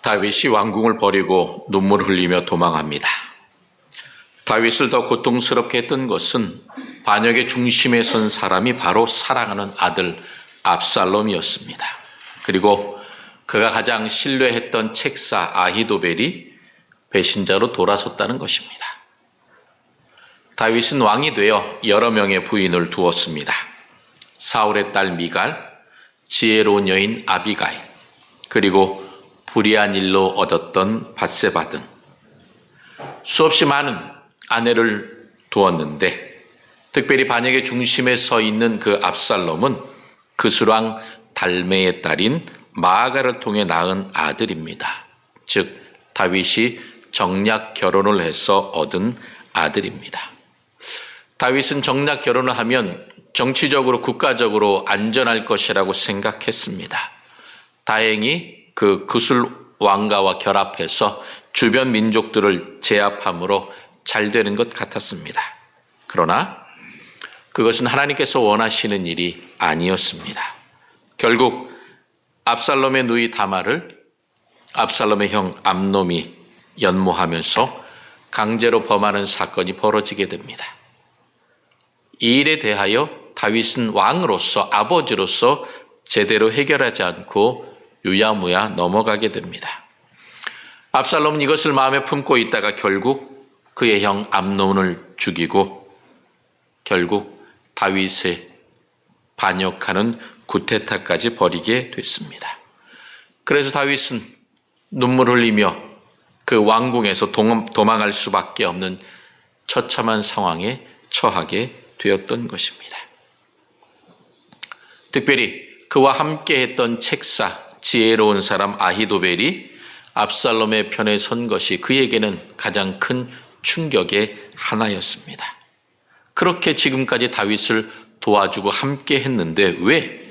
다윗이 왕궁을 버리고 눈물을 흘리며 도망합니다. 다윗을 더 고통스럽게 했던 것은 반역의 중심에 선 사람이 바로 사랑하는 아들 압살롬이었습니다. 그리고 그가 가장 신뢰했던 책사 아히도벨이 배신자로 돌아섰다는 것입니다. 다윗은 왕이 되어 여러 명의 부인을 두었습니다. 사울의 딸 미갈, 지혜로운 여인 아비가일, 그리고 불의한 일로 얻었던 밧세바 등 수없이 많은 아내를 두었는데, 특별히 반역의 중심에 서 있는 그 압살롬은 그술왕 달메의 딸인 마아가를 통해 낳은 아들입니다. 즉 다윗이 정략 결혼을 해서 얻은 아들입니다. 다윗은 정략 결혼을 하면 정치적으로 국가적으로 안전할 것이라고 생각했습니다. 다행히 그 그술 왕가와 결합해서 주변 민족들을 제압함으로 잘 되는 것 같았습니다. 그러나 그것은 하나님께서 원하시는 일이 아니었습니다. 결국 압살롬의 누이 다말을 압살롬의 형 암놈이 연모하면서 강제로 범하는 사건이 벌어지게 됩니다. 이 일에 대하여 다윗은 왕으로서, 아버지로서 제대로 해결하지 않고 유야무야 넘어가게 됩니다. 압살롬은 이것을 마음에 품고 있다가 결국 그의 형 암논을 죽이고 결국 다윗의 반역하는 구테타까지 벌이게 됐습니다. 그래서 다윗은 눈물 흘리며 그 왕궁에서 도망할 수밖에 없는 처참한 상황에 처하게 되었던 것입니다. 특별히 그와 함께 했던 책사, 지혜로운 사람 아히도벨이 압살롬의 편에 선 것이 그에게는 가장 큰 충격의 하나였습니다. 그렇게 지금까지 다윗을 도와주고 함께 했는데 왜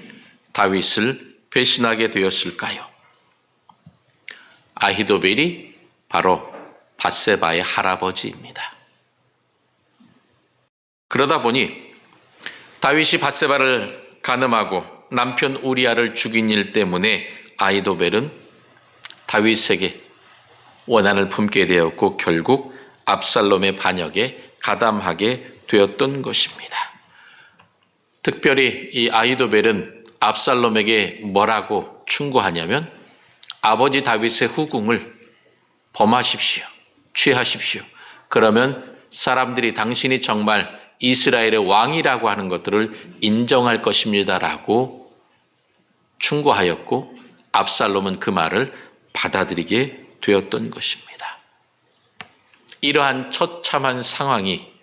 다윗을 배신하게 되었을까요? 아히도벨이 바로 밧세바의 할아버지입니다. 그러다 보니 다윗이 밧세바를 간음하고 남편 우리아를 죽인 일 때문에 아히도벨은 다윗에게 원한을 품게 되었고 결국 압살롬의 반역에 가담하게 되었던 것입니다. 특별히 이 아히도벨은 압살롬에게 뭐라고 충고하냐면 아버지 다윗의 후궁을 범하십시오. 취하십시오. 그러면 사람들이 당신이 정말 이스라엘의 왕이라고 하는 것들을 인정할 것입니다라고 충고하였고 압살롬은 그 말을 받아들이게 되었던 것입니다. 이러한 처참한 상황이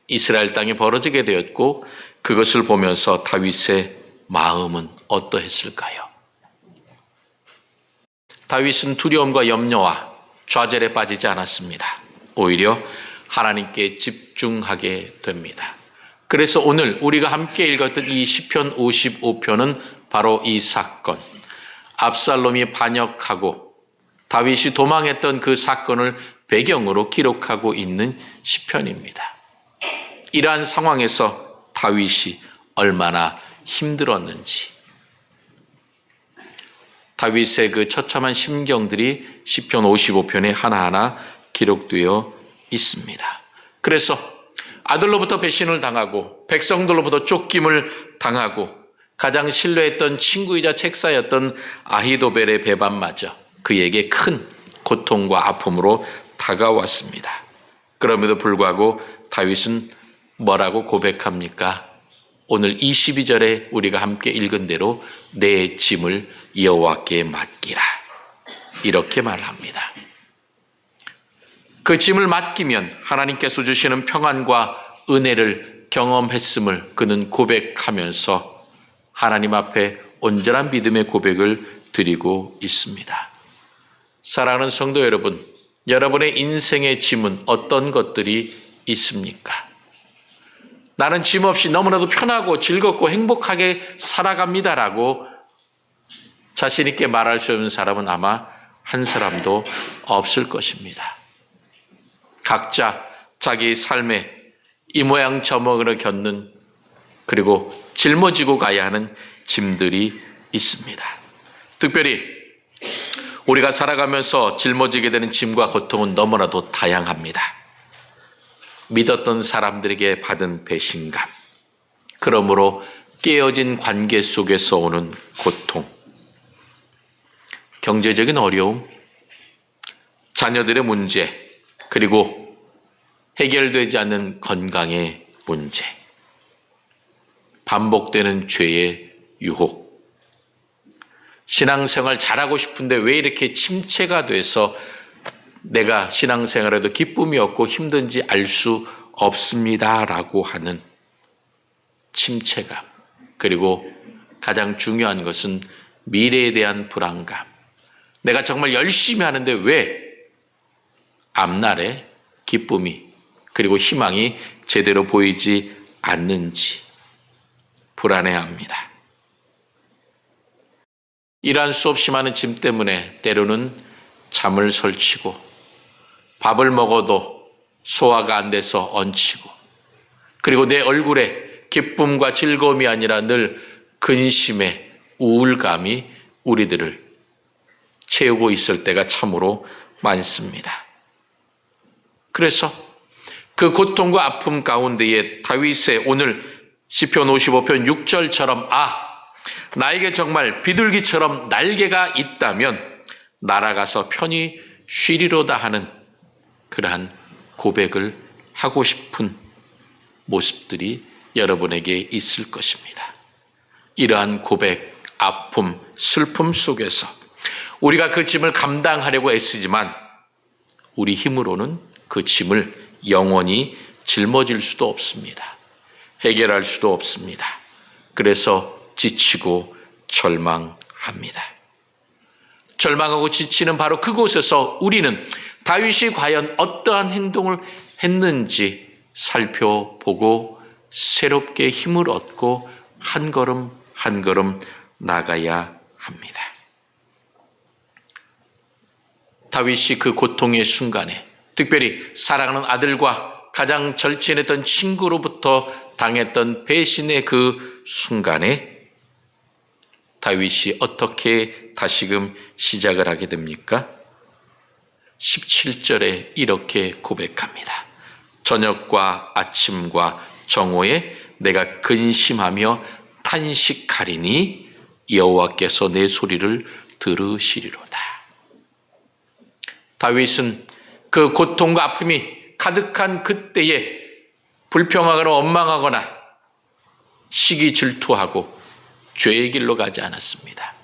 이스라엘 땅에 벌어지게 되었고 그것을 보면서 다윗의 마음은 어떠했을까요? 다윗은 두려움과 염려와 좌절에 빠지지 않았습니다. 오히려 하나님께 집중하게 됩니다. 그래서 오늘 우리가 함께 읽었던 이 시편 55편은 바로 이 사건, 압살롬이 반역하고 다윗이 도망했던 그 사건을 배경으로 기록하고 있는 시편입니다. 이러한 상황에서 다윗이 얼마나 힘들었는지, 다윗의 그 처참한 심경들이 시편 55편에 하나하나 기록되어 있습니다. 그래서 아들로부터 배신을 당하고 백성들로부터 쫓김을 당하고 가장 신뢰했던 친구이자 책사였던 아히도벨의 배반마저 그에게 큰 고통과 아픔으로 다가왔습니다. 그럼에도 불구하고 다윗은 뭐라고 고백합니까? 오늘 22절에 우리가 함께 읽은 대로 내 짐을 여호와께 맡기라, 이렇게 말합니다. 그 짐을 맡기면 하나님께서 주시는 평안과 은혜를 경험했음을 그는 고백하면서 하나님 앞에 온전한 믿음의 고백을 드리고 있습니다. 사랑하는 성도 여러분, 여러분의 인생의 짐은 어떤 것들이 있습니까? 나는 짐 없이 너무나도 편하고 즐겁고 행복하게 살아갑니다라고 자신 있게 말할 수 없는 사람은 아마 한 사람도 없을 것입니다. 각자 자기 삶에 이 모양 저 모양으로 겪는, 그리고 짊어지고 가야 하는 짐들이 있습니다. 특별히 우리가 살아가면서 짊어지게 되는 짐과 고통은 너무나도 다양합니다. 믿었던 사람들에게 받은 배신감, 그러므로 깨어진 관계 속에서 오는 고통, 경제적인 어려움, 자녀들의 문제, 그리고 해결되지 않는 건강의 문제, 반복되는 죄의 유혹, 신앙생활 잘하고 싶은데 왜 이렇게 침체가 돼서 내가 신앙생활에도 기쁨이 없고 힘든지 알 수 없습니다라고 하는 침체감, 그리고 가장 중요한 것은 미래에 대한 불안감. 내가 정말 열심히 하는데 왜 앞날에 기쁨이 그리고 희망이 제대로 보이지 않는지 불안해합니다. 이러한 수없이 많은 짐 때문에 때로는 잠을 설치고 밥을 먹어도 소화가 안 돼서 얹히고, 그리고 내 얼굴에 기쁨과 즐거움이 아니라 늘 근심의 우울감이 우리들을 채우고 있을 때가 참으로 많습니다. 그래서 그 고통과 아픔 가운데에 다윗의 오늘 시편 55편 6절처럼 나에게 정말 비둘기처럼 날개가 있다면 날아가서 편히 쉬리로다 하는 그러한 고백을 하고 싶은 모습들이 여러분에게 있을 것입니다. 이러한 고백, 아픔, 슬픔 속에서 우리가 그 짐을 감당하려고 애쓰지만 우리 힘으로는 그 짐을 영원히 짊어질 수도 없습니다. 해결할 수도 없습니다. 그래서 지치고 절망합니다. 절망하고 지치는 바로 그곳에서 우리는 다윗이 과연 어떠한 행동을 했는지 살펴보고 새롭게 힘을 얻고 한 걸음 한 걸음 나가야 합니다. 다윗이 그 고통의 순간에, 특별히 사랑하는 아들과 가장 절친했던 친구로부터 당했던 배신의 그 순간에 다윗이 어떻게 다시금 시작을 하게 됩니까? 17절에 이렇게 고백합니다. 저녁과 아침과 정오에 내가 근심하며 탄식하리니 여호와께서 내 소리를 들으시리로다. 다윗은 그 고통과 아픔이 가득한 그때에 불평하거나 원망하거나 시기 질투하고 죄의 길로 가지 않았습니다.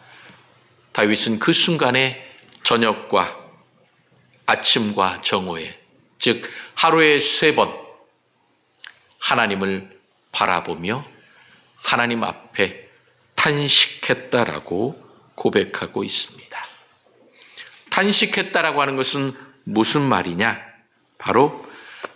다윗은 그 순간에 저녁과 아침과 정오에, 즉 하루에 3번 하나님을 바라보며 하나님 앞에 탄식했다라고 고백하고 있습니다. 탄식했다라고 하는 것은 무슨 말이냐? 바로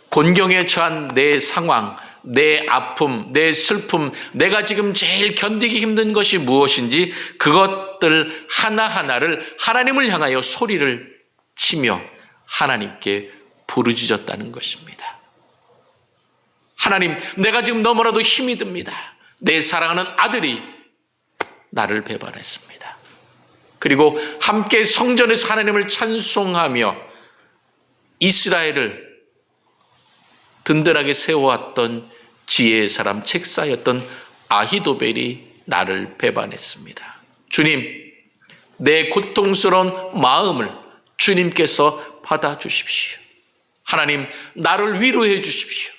곤경에 처한 내 상황, 내 아픔, 내 슬픔, 내가 지금 제일 견디기 힘든 것이 무엇인지 그것들 하나하나를 하나님을 향하여 소리를 치며 하나님께 부르짖었다는 것입니다. 하나님, 내가 지금 너무나도 힘이 듭니다. 내 사랑하는 아들이 나를 배반했습니다. 그리고 함께 성전에서 하나님을 찬송하며 이스라엘을 든든하게 세워왔던 지혜의 사람, 책사였던 아히도벨이 나를 배반했습니다. 주님, 내 고통스러운 마음을 주님께서 받아주십시오. 하나님, 나를 위로해 주십시오.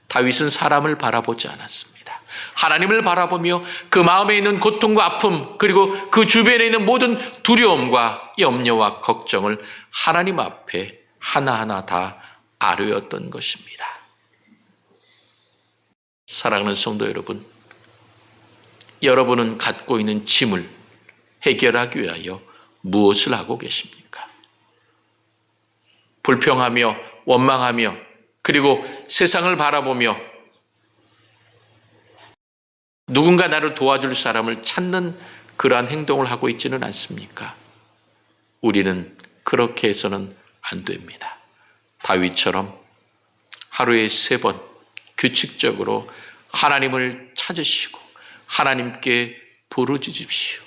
다윗은 사람을 바라보지 않았습니다. 하나님을 바라보며 그 마음에 있는 고통과 아픔, 그리고 그 주변에 있는 모든 두려움과 염려와 걱정을 하나님 앞에 하나하나 다 아뢰었던 것입니다. 사랑하는 성도 여러분, 여러분은 갖고 있는 짐을 해결하기 위하여 무엇을 하고 계십니까? 불평하며 원망하며 그리고 세상을 바라보며 누군가 나를 도와줄 사람을 찾는 그러한 행동을 하고 있지는 않습니까? 우리는 그렇게 해서는 안 됩니다. 다윗처럼 하루에 3번 규칙적으로 하나님을 찾으시고 하나님께 부르짖으십시오.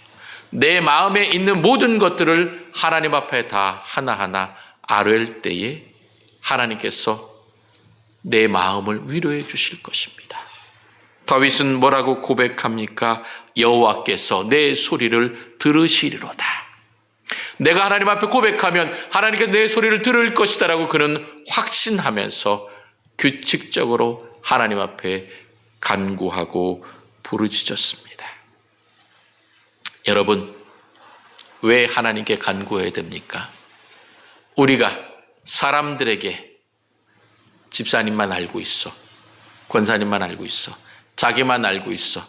내 마음에 있는 모든 것들을 하나님 앞에 다 하나하나 아뢰을 때에 하나님께서 내 마음을 위로해 주실 것입니다. 다윗은 뭐라고 고백합니까? 여호와께서 내 소리를 들으시리로다. 내가 하나님 앞에 고백하면 하나님께서 내 소리를 들을 것이다라고 그는 확신하면서 규칙적으로 하나님 앞에 간구하고 부르짖었습니다. 여러분, 왜 하나님께 간구해야 됩니까? 우리가 사람들에게 집사님만 알고 있어, 권사님만 알고 있어, 자기만 알고 있어,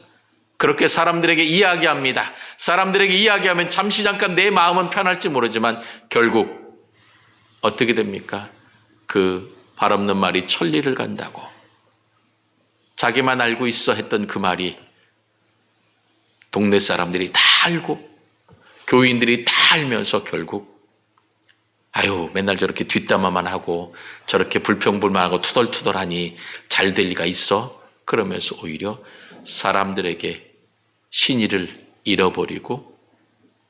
그렇게 사람들에게 이야기합니다. 사람들에게 이야기하면 잠시 잠깐 내 마음은 편할지 모르지만 결국 어떻게 됩니까? 그 발 없는 말이 천리를 간다고. 자기만 알고 있어 했던 그 말이 동네 사람들이 다 알고 교인들이 다 알면서 결국 아유 맨날 저렇게 뒷담화만 하고 저렇게 불평불만하고 투덜투덜하니 잘 될 리가 있어? 그러면서 오히려 사람들에게 신의를 잃어버리고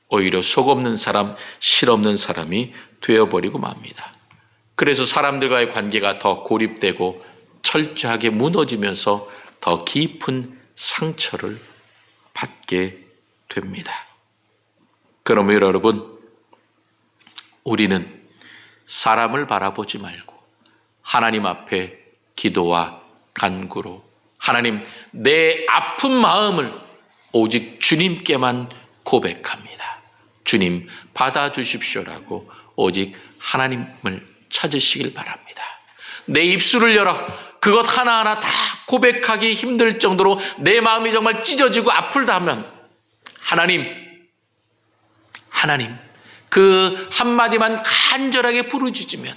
오히려 속 없는 사람, 실 없는 사람이 되어버리고 맙니다. 그래서 사람들과의 관계가 더 고립되고 철저하게 무너지면서 더 깊은 상처를 받게 됩니다. 그러면 여러분, 우리는 사람을 바라보지 말고 하나님 앞에 기도와 간구로 하나님, 내 아픈 마음을 오직 주님께만 고백합니다. 주님 받아주십시오라고 오직 하나님을 찾으시길 바랍니다. 내 입술을 열어 그것 하나하나 다 고백하기 힘들 정도로 내 마음이 정말 찢어지고 아플다면 하나님 그 한마디만 간절하게 부르짖으면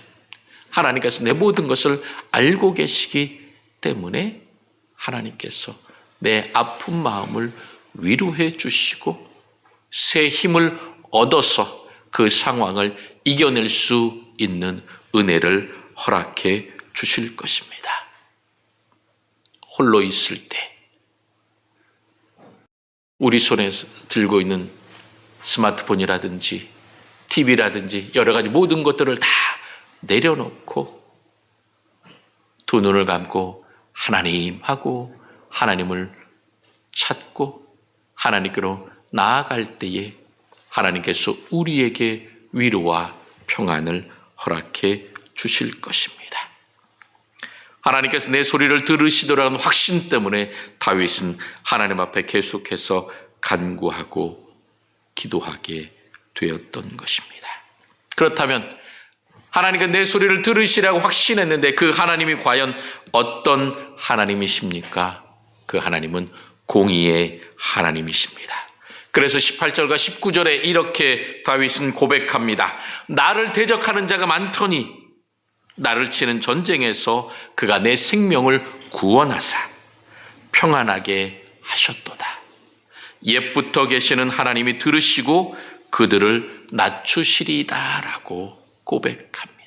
하나님께서 내 모든 것을 알고 계시기 때문에 하나님께서 내 아픈 마음을 위로해 주시고 새 힘을 얻어서 그 상황을 이겨낼 수 있는 은혜를 허락해 주실 것입니다. 홀로 있을 때 우리 손에 들고 있는 스마트폰이라든지 TV라든지 여러 가지 모든 것들을 다 내려놓고 두 눈을 감고 하나님 하고 하나님을 찾고 하나님께로 나아갈 때에 하나님께서 우리에게 위로와 평안을 허락해 주실 것입니다. 하나님께서 내 소리를 들으시더라는 확신 때문에 다윗은 하나님 앞에 계속해서 간구하고 기도하게 되었던 것입니다. 그렇다면 하나님께서 내 소리를 들으시라고 확신했는데 그 하나님이 과연 어떤 하나님이십니까? 그 하나님은 공의의 하나님이십니다. 그래서 18절과 19절에 이렇게 다윗은 고백합니다. 나를 대적하는 자가 많더니 나를 치는 전쟁에서 그가 내 생명을 구원하사 평안하게 하셨도다. 옛부터 계시는 하나님이 들으시고 그들을 낮추시리다라고 고백합니다.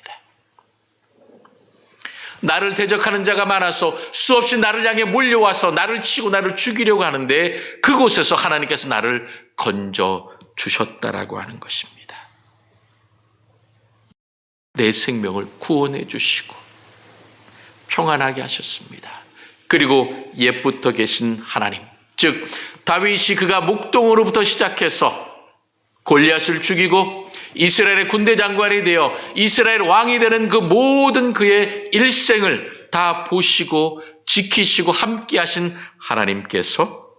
나를 대적하는 자가 많아서 수없이 나를 향해 몰려와서 나를 치고 나를 죽이려고 하는데 그곳에서 하나님께서 나를 건져 주셨다라고 하는 것입니다. 내 생명을 구원해 주시고 평안하게 하셨습니다. 그리고 옛부터 계신 하나님, 즉 다윗이 그가 목동으로부터 시작해서 골리앗을 죽이고 이스라엘의 군대 장관이 되어 이스라엘 왕이 되는 그 모든 그의 일생을 다 보시고 지키시고 함께 하신 하나님께서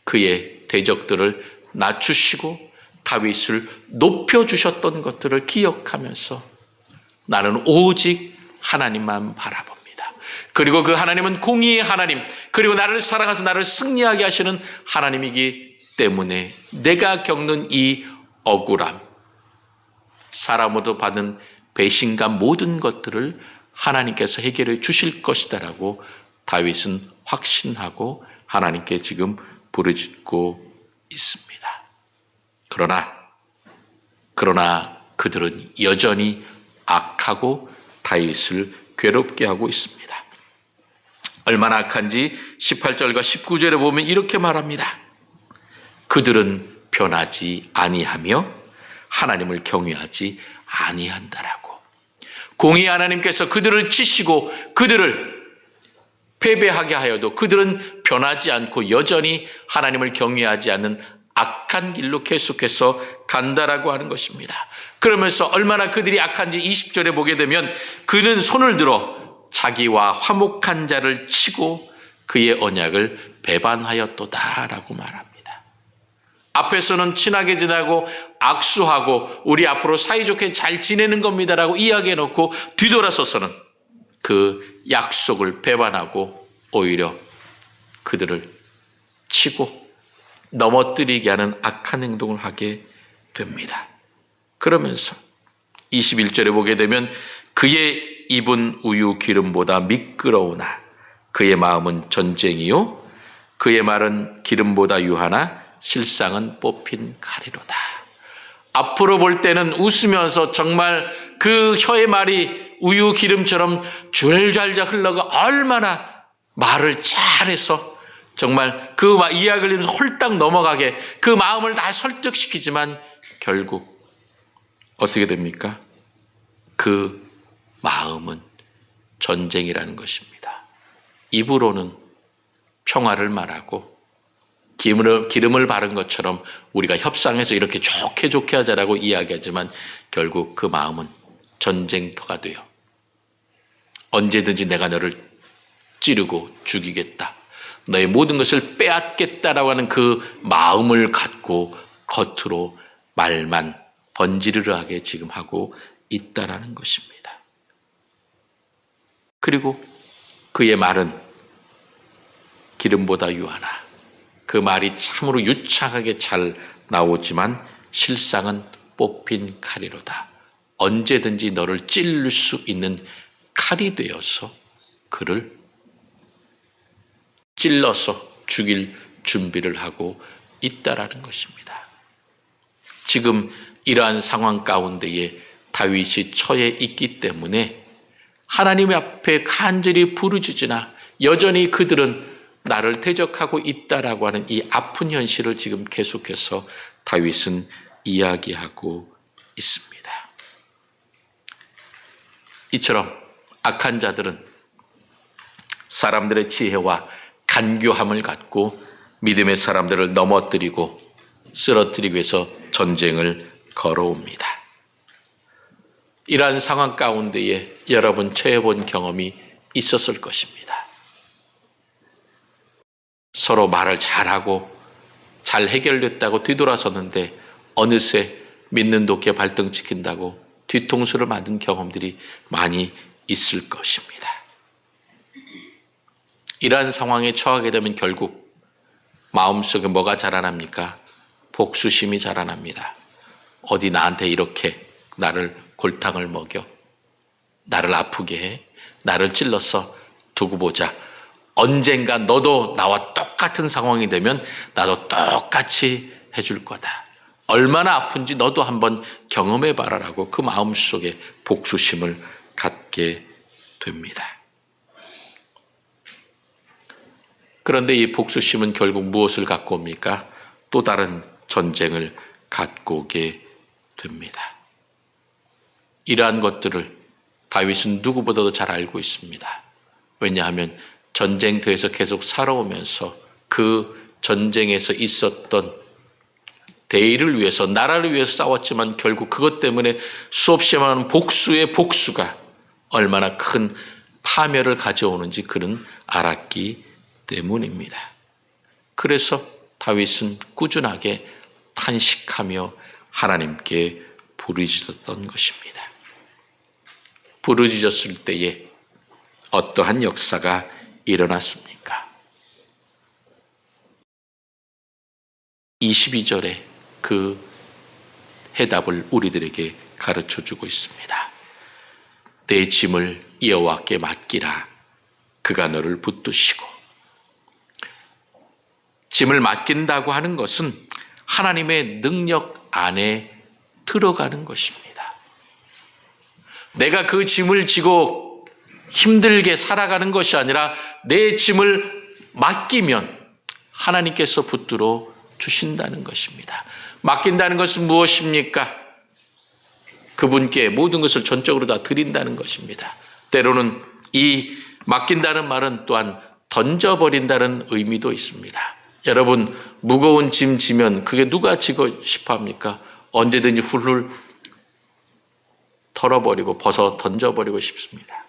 그의 대적들을 낮추시고 다윗을 높여주셨던 것들을 기억하면서 나는 오직 하나님만 바라봅니다. 그리고 그 하나님은 공의의 하나님, 그리고 나를 사랑하셔서 나를 승리하게 하시는 하나님이기 때문에 내가 겪는 이 억울함, 사람으로부터 받은 배신감 모든 것들을 하나님께서 해결해 주실 것이다라고 다윗은 확신하고 하나님께 지금 부르짖고 있습니다. 그러나 그들은 여전히 악하고 다윗을 괴롭게 하고 있습니다. 얼마나 악한지 18절과 19절에 보면 이렇게 말합니다. 그들은 변하지 아니하며 하나님을 경외하지 아니한다라고. 공의 하나님께서 그들을 치시고 그들을 패배하게 하여도 그들은 변하지 않고 여전히 하나님을 경외하지 않는 악한 길로 계속해서 간다라고 하는 것입니다. 그러면서 얼마나 그들이 악한지 20절에 보게 되면 그는 손을 들어 자기와 화목한 자를 치고 그의 언약을 배반하였도다라고 말합니다. 앞에서는 친하게 지내고 악수하고 우리 앞으로 사이좋게 잘 지내는 겁니다라고 이야기해놓고 뒤돌아서서는 그 약속을 배반하고 오히려 그들을 치고 넘어뜨리게 하는 악한 행동을 하게 됩니다. 그러면서 21절에 보게 되면 그의 입은 우유 기름보다 미끄러우나 그의 마음은 전쟁이요 그의 말은 기름보다 유하나 실상은 뽑힌 칼이로다. 앞으로 볼 때는 웃으면서 정말 그 혀의 말이 우유 기름처럼 줄줄줄 흘러가 얼마나 말을 잘해서 정말 그 이야기를 들으면서 홀딱 넘어가게 그 마음을 다 설득시키지만 결국 어떻게 됩니까? 그 마음은 전쟁이라는 것입니다. 입으로는 평화를 말하고 기름을 바른 것처럼 우리가 협상해서 이렇게 좋게 하자라고 이야기하지만 결국 그 마음은 전쟁터가 돼요. 언제든지 내가 너를 찌르고 죽이겠다. 너의 모든 것을 빼앗겠다라고 하는 그 마음을 갖고 겉으로 말만 번지르르하게 지금 하고 있다라는 것입니다. 그리고 그의 말은 기름보다 유하나 그 말이 참으로 유창하게 잘 나오지만 실상은 뽑힌 칼이로다. 언제든지 너를 찔릴 수 있는 칼이 되어서 그를 찔러서 죽일 준비를 하고 있다라는 것입니다. 지금 이러한 상황 가운데에 다윗이 처해 있기 때문에 하나님 앞에 간절히 부르짖으나 여전히 그들은 나를 대적하고 있다라고 하는 이 아픈 현실을 지금 계속해서 다윗은 이야기하고 있습니다. 이처럼 악한 자들은 사람들의 지혜와 간교함을 갖고 믿음의 사람들을 넘어뜨리고 쓰러뜨리기 위해서 전쟁을 걸어옵니다. 이러한 상황 가운데에 여러분 처해본 경험이 있었을 것입니다. 서로 말을 잘하고 잘 해결됐다고 뒤돌아섰는데 어느새 믿는 도끼에 발등 찍힌다고 뒤통수를 맞은 경험들이 많이 있을 것입니다. 이러한 상황에 처하게 되면 결국 마음속에 뭐가 자라납니까? 복수심이 자라납니다. 어디 나한테 이렇게 나를 골탕을 먹여? 나를 아프게 해? 나를 찔러서 두고 보자. 언젠가 너도 나와 똑같은 상황이 되면 나도 똑같이 해줄 거다. 얼마나 아픈지 너도 한번 경험해 봐라라고 그 마음속에 복수심을 갖게 됩니다. 그런데 이 복수심은 결국 무엇을 갖고 옵니까? 또 다른 전쟁을 갖고 오게 됩니다. 이러한 것들을 다윗은 누구보다도 잘 알고 있습니다. 왜냐하면 전쟁터에서 계속 살아오면서 그 전쟁에서 있었던 대의를 위해서 나라를 위해서 싸웠지만 결국 그것 때문에 수없이 많은 복수의 복수가 얼마나 큰 파멸을 가져오는지 그는 알았기 때문입니다. 그래서 다윗은 꾸준하게 탄식하며 하나님께 부르짖었던 것입니다. 부르짖었을 때에 어떠한 역사가 일어났습니까? 22절에 그 해답을 우리들에게 가르쳐주고 있습니다. 내 짐을 여호와께 맡기라. 그가 너를 붙드시고. 짐을 맡긴다고 하는 것은 하나님의 능력 안에 들어가는 것입니다. 내가 그 짐을 지고 힘들게 살아가는 것이 아니라 내 짐을 맡기면 하나님께서 붙들어 주신다는 것입니다. 맡긴다는 것은 무엇입니까? 그분께 모든 것을 전적으로 다 드린다는 것입니다. 때로는 이 맡긴다는 말은 또한 던져버린다는 의미도 있습니다. 여러분, 무거운 짐 지면 그게 누가 지고 싶어 합니까? 언제든지 훌훌 털어버리고 벗어 던져버리고 싶습니다.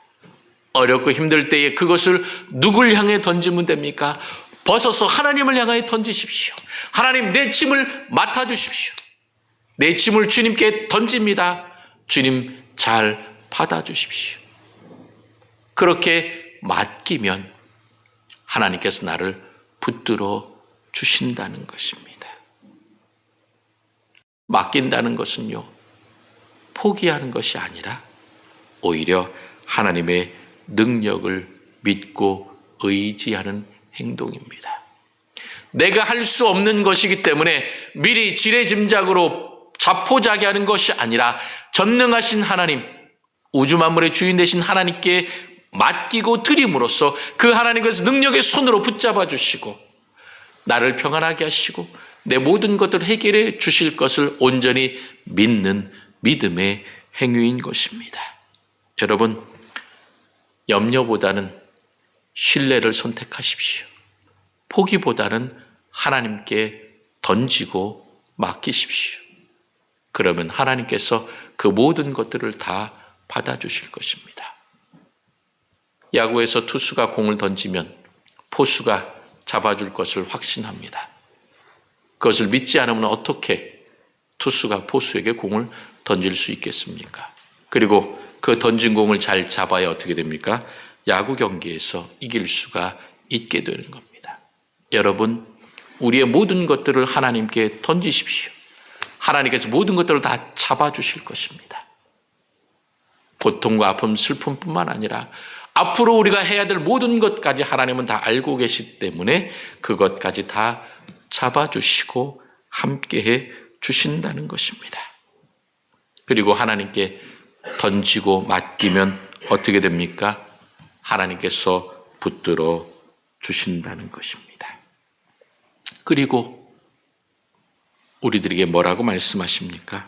어렵고 힘들 때에 그것을 누굴 향해 던지면 됩니까? 벗어서 하나님을 향하여 던지십시오. 하나님, 내 짐을 맡아주십시오. 내 짐을 주님께 던집니다. 주님, 잘 받아주십시오. 그렇게 맡기면 하나님께서 나를 붙들어 주신다는 것입니다. 맡긴다는 것은요, 포기하는 것이 아니라 오히려 하나님의 능력을 믿고 의지하는 행동입니다. 내가 할 수 없는 것이기 때문에 미리 지레짐작으로 자포자기하는 것이 아니라 전능하신 하나님, 우주 만물의 주인 되신 하나님께 맡기고 드림으로써 그 하나님께서 능력의 손으로 붙잡아 주시고 나를 평안하게 하시고 내 모든 것들을 해결해 주실 것을 온전히 믿는 믿음의 행위인 것입니다. 여러분, 염려보다는 신뢰를 선택하십시오. 포기보다는 하나님께 던지고 맡기십시오. 그러면 하나님께서 그 모든 것들을 다 받아주실 것입니다. 야구에서 투수가 공을 던지면 포수가 잡아줄 것을 확신합니다. 그것을 믿지 않으면 어떻게 투수가 포수에게 공을 던질 수 있겠습니까? 그리고 그 던진 공을 잘 잡아야 어떻게 됩니까? 야구 경기에서 이길 수가 있게 되는 겁니다. 여러분, 우리의 모든 것들을 하나님께 던지십시오. 하나님께서 모든 것들을 다 잡아주실 것입니다. 고통과 아픔, 슬픔뿐만 아니라 앞으로 우리가 해야 될 모든 것까지 하나님은 다 알고 계시기 때문에 그것까지 다 잡아주시고 함께해 주신다는 것입니다. 그리고 하나님께 던지고 맡기면 어떻게 됩니까? 하나님께서 붙들어 주신다는 것입니다. 그리고 우리들에게 뭐라고 말씀하십니까?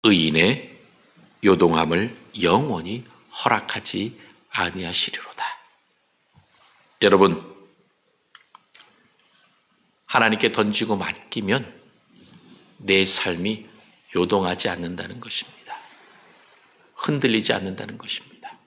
의인의 요동함을 영원히 허락하지 아니하시리로다. 여러분, 하나님께 던지고 맡기면 내 삶이 요동하지 않는다는 것입니다. 흔들리지 않는다는 것입니다.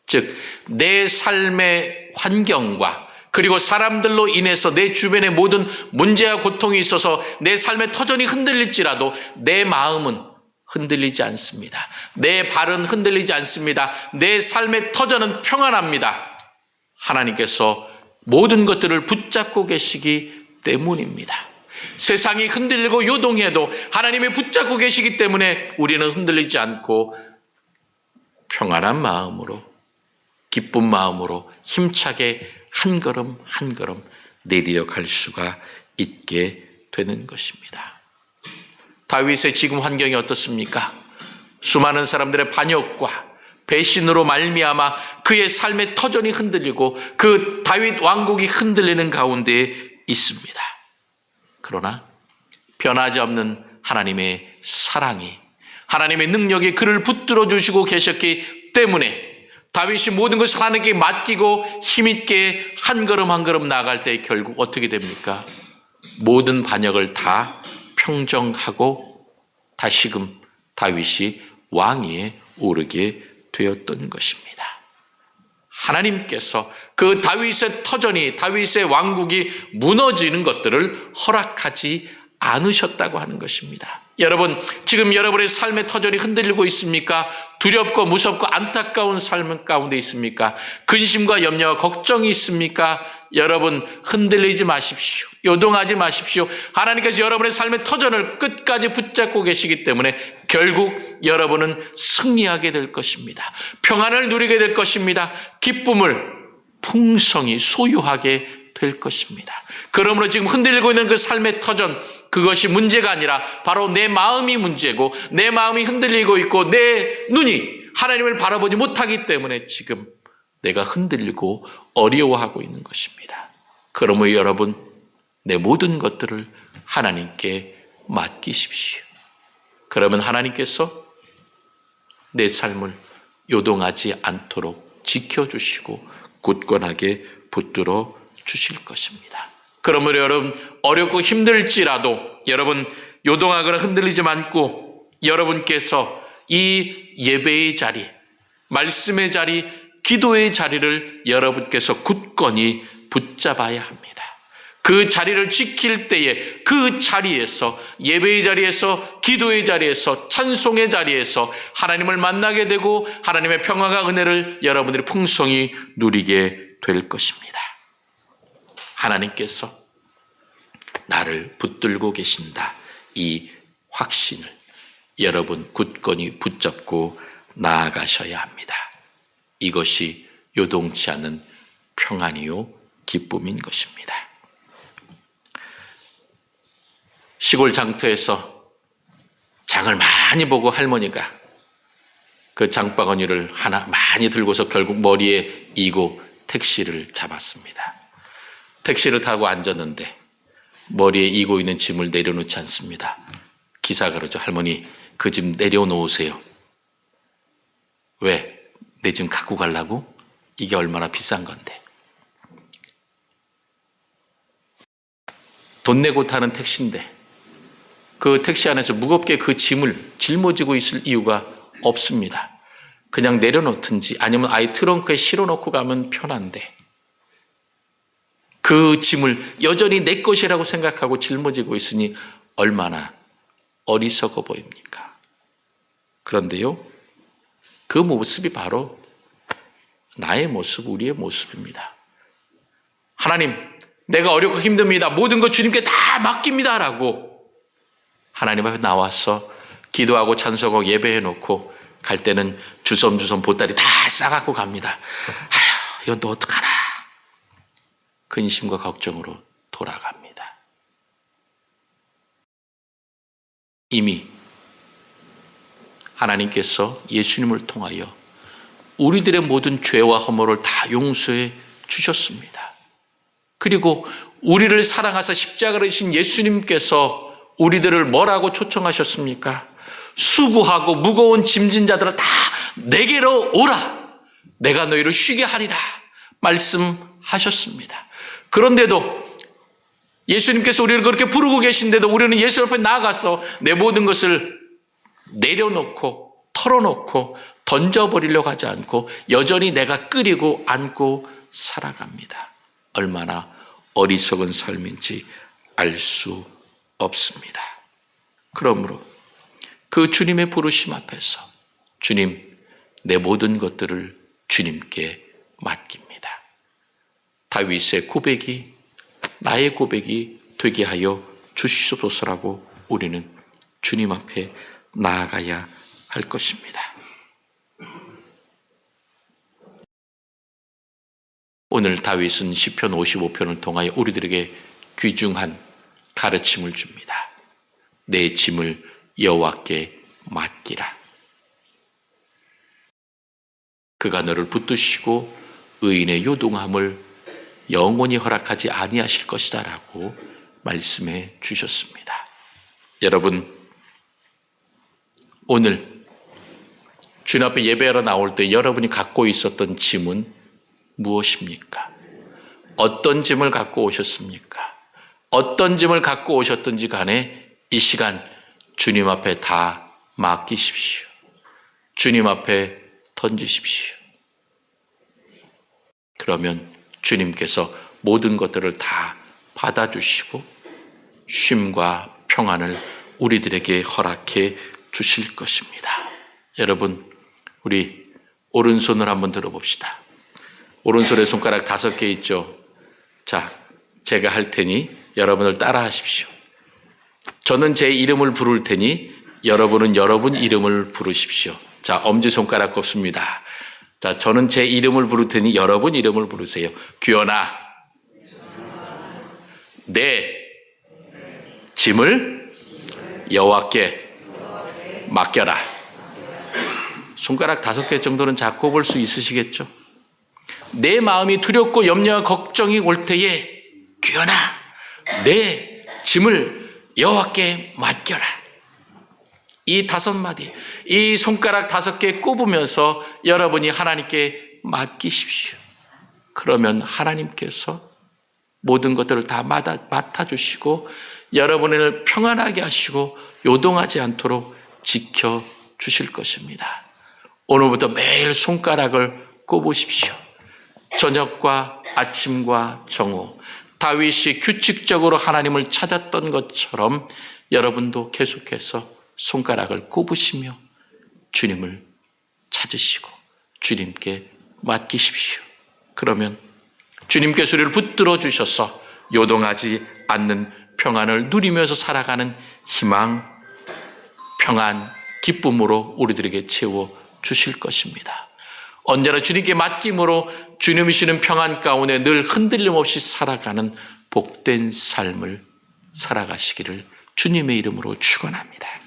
즉, 내 삶의 환경과 그리고 사람들로 인해서 내 주변의 모든 문제와 고통이 있어서 내 삶의 터전이 흔들릴지라도 내 마음은 흔들리지 않습니다. 내 발은 흔들리지 않습니다. 내 삶의 터전은 평안합니다. 하나님께서 모든 것들을 붙잡고 계시기 때문입니다. 세상이 흔들리고 요동해도 하나님이 붙잡고 계시기 때문에 우리는 흔들리지 않고 평안한 마음으로, 기쁜 마음으로 힘차게 한 걸음 한 걸음 내디뎌 갈 수가 있게 되는 것입니다. 다윗의 지금 환경이 어떻습니까? 수많은 사람들의 반역과 배신으로 말미암아 그의 삶의 터전이 흔들리고 그 다윗 왕국이 흔들리는 가운데 있습니다. 그러나 변하지 없는 하나님의 사랑이, 하나님의 능력이 그를 붙들어 주시고 계셨기 때문에 다윗이 모든 것을 하나님께 맡기고 힘있게 한 걸음 한 걸음 나아갈 때 결국 어떻게 됩니까? 모든 반역을 다 평정하고 다시금 다윗이 왕위에 오르게 되었던 것입니다. 하나님께서 그 다윗의 터전이, 다윗의 왕국이 무너지는 것들을 허락하지 않으셨다고 하는 것입니다. 여러분, 지금 여러분의 삶의 터전이 흔들리고 있습니까? 두렵고 무섭고 안타까운 삶 가운데 있습니까? 근심과 염려와 걱정이 있습니까? 여러분, 흔들리지 마십시오. 요동하지 마십시오. 하나님께서 여러분의 삶의 터전을 끝까지 붙잡고 계시기 때문에 결국 여러분은 승리하게 될 것입니다. 평안을 누리게 될 것입니다. 기쁨을 풍성히 소유하게 될 것입니다. 그러므로 지금 흔들리고 있는 그 삶의 터전, 그것이 문제가 아니라 바로 내 마음이 문제고 내 마음이 흔들리고 있고 내 눈이 하나님을 바라보지 못하기 때문에 지금 내가 흔들리고 어려워하고 있는 것입니다. 그러므로 여러분, 내 모든 것들을 하나님께 맡기십시오. 그러면 하나님께서 내 삶을 요동하지 않도록 지켜주시고 굳건하게 붙들어 주실 것입니다. 그러므로 여러분, 어렵고 힘들지라도 여러분 요동하거나 흔들리지 않고 여러분께서 이 예배의 자리, 말씀의 자리, 기도의 자리를 여러분께서 굳건히 붙잡아야 합니다. 그 자리를 지킬 때에 그 자리에서, 예배의 자리에서, 기도의 자리에서, 찬송의 자리에서 하나님을 만나게 되고 하나님의 평화가 은혜를 여러분들이 풍성히 누리게 될 것입니다. 하나님께서 나를 붙들고 계신다, 이 확신을 여러분 굳건히 붙잡고 나아가셔야 합니다. 이것이 요동치 않는 평안이요 기쁨인 것입니다. 시골 장터에서 장을 많이 보고 할머니가 그 장바구니를 하나 많이 들고서 결국 머리에 이고 택시를 잡았습니다. 택시를 타고 앉았는데 머리에 이고 있는 짐을 내려놓지 않습니다. 기사가 그러죠. 할머니, 그 짐 내려놓으세요. 왜? 내 짐 갖고 가려고? 이게 얼마나 비싼 건데. 돈 내고 타는 택시인데 그 택시 안에서 무겁게 그 짐을 짊어지고 있을 이유가 없습니다. 그냥 내려놓든지 아니면 아예 트렁크에 실어놓고 가면 편한데 그 짐을 여전히 내 것이라고 생각하고 짊어지고 있으니 얼마나 어리석어 보입니까? 그런데요, 그 모습이 바로 나의 모습, 우리의 모습입니다. 하나님, 내가 어렵고 힘듭니다. 모든 것 주님께 다 맡깁니다. 라고 하나님 앞에 나와서 기도하고 찬송하고 예배해놓고 갈 때는 주섬주섬 보따리 다 싸갖고 갑니다. 아휴, 이건 또 어떡하나. 근심과 걱정으로 돌아갑니다. 이미 하나님께서 예수님을 통하여 우리들의 모든 죄와 허물을 다 용서해 주셨습니다. 그리고 우리를 사랑하사 십자가를 지신 예수님께서 우리들을 뭐라고 초청하셨습니까? 수고하고 무거운 짐진 자들을 다 내게로 오라. 내가 너희를 쉬게 하리라 말씀하셨습니다. 그런데도 예수님께서 우리를 그렇게 부르고 계신데도 우리는 예수 앞에 나아가서 내 모든 것을 내려놓고 털어놓고 던져버리려고 하지 않고 여전히 내가 끓이고 안고 살아갑니다. 얼마나 어리석은 삶인지 알 수 없습니다. 그러므로 그 주님의 부르심 앞에서 주님, 내 모든 것들을 주님께 맡깁니다. 다윗의 고백이 나의 고백이 되게 하여 주시옵소서라고 우리는 주님 앞에 나아가야 할 것입니다. 오늘 다윗은 시편 55편을 통하여 우리들에게 귀중한 가르침을 줍니다. 내 짐을 여호와께 맡기라. 그가 너를 붙드시고 의인의 요동함을 영원히 허락하지 아니하실 것이다 라고 말씀해 주셨습니다. 여러분, 오늘 주님 앞에 예배하러 나올 때 여러분이 갖고 있었던 짐은 무엇입니까? 어떤 짐을 갖고 오셨습니까? 어떤 짐을 갖고 오셨든지 간에 이 시간 주님 앞에 다 맡기십시오. 주님 앞에 던지십시오. 그러면 주님께서 모든 것들을 다 받아주시고 쉼과 평안을 우리들에게 허락해 주실 것입니다. 여러분, 우리 오른손을 한번 들어봅시다. 오른손에 손가락 5개 있죠? 자, 제가 할 테니 여러분을 따라 하십시오. 저는 제 이름을 부를 테니 여러분은 여러분 이름을 부르십시오. 자, 엄지손가락 꼽습니다. 자, 저는 제 이름을 부를 테니 여러분 이름을 부르세요. 규현아, 내 짐을 여호와께 맡겨라. 손가락 5개 정도는 잡고 볼 수 있으시겠죠? 내 마음이 두렵고 염려와 걱정이 올 때에 규현아, 내 짐을 여호와께 맡겨라. 이 5마디, 이 손가락 5개 꼽으면서 여러분이 하나님께 맡기십시오. 그러면 하나님께서 모든 것들을 다 맡아주시고 여러분을 평안하게 하시고 요동하지 않도록 지켜주실 것입니다. 오늘부터 매일 손가락을 꼽으십시오. 저녁과 아침과 정오, 다윗이 규칙적으로 하나님을 찾았던 것처럼 여러분도 계속해서 손가락을 꼽으시며 주님을 찾으시고 주님께 맡기십시오. 그러면 주님께서 우리를 붙들어 주셔서 요동하지 않는 평안을 누리면서 살아가는 희망, 평안, 기쁨으로 우리들에게 채워 주실 것입니다. 언제나 주님께 맡김으로 주님이 주시는 평안 가운데 늘 흔들림 없이 살아가는 복된 삶을 살아가시기를 주님의 이름으로 축원합니다.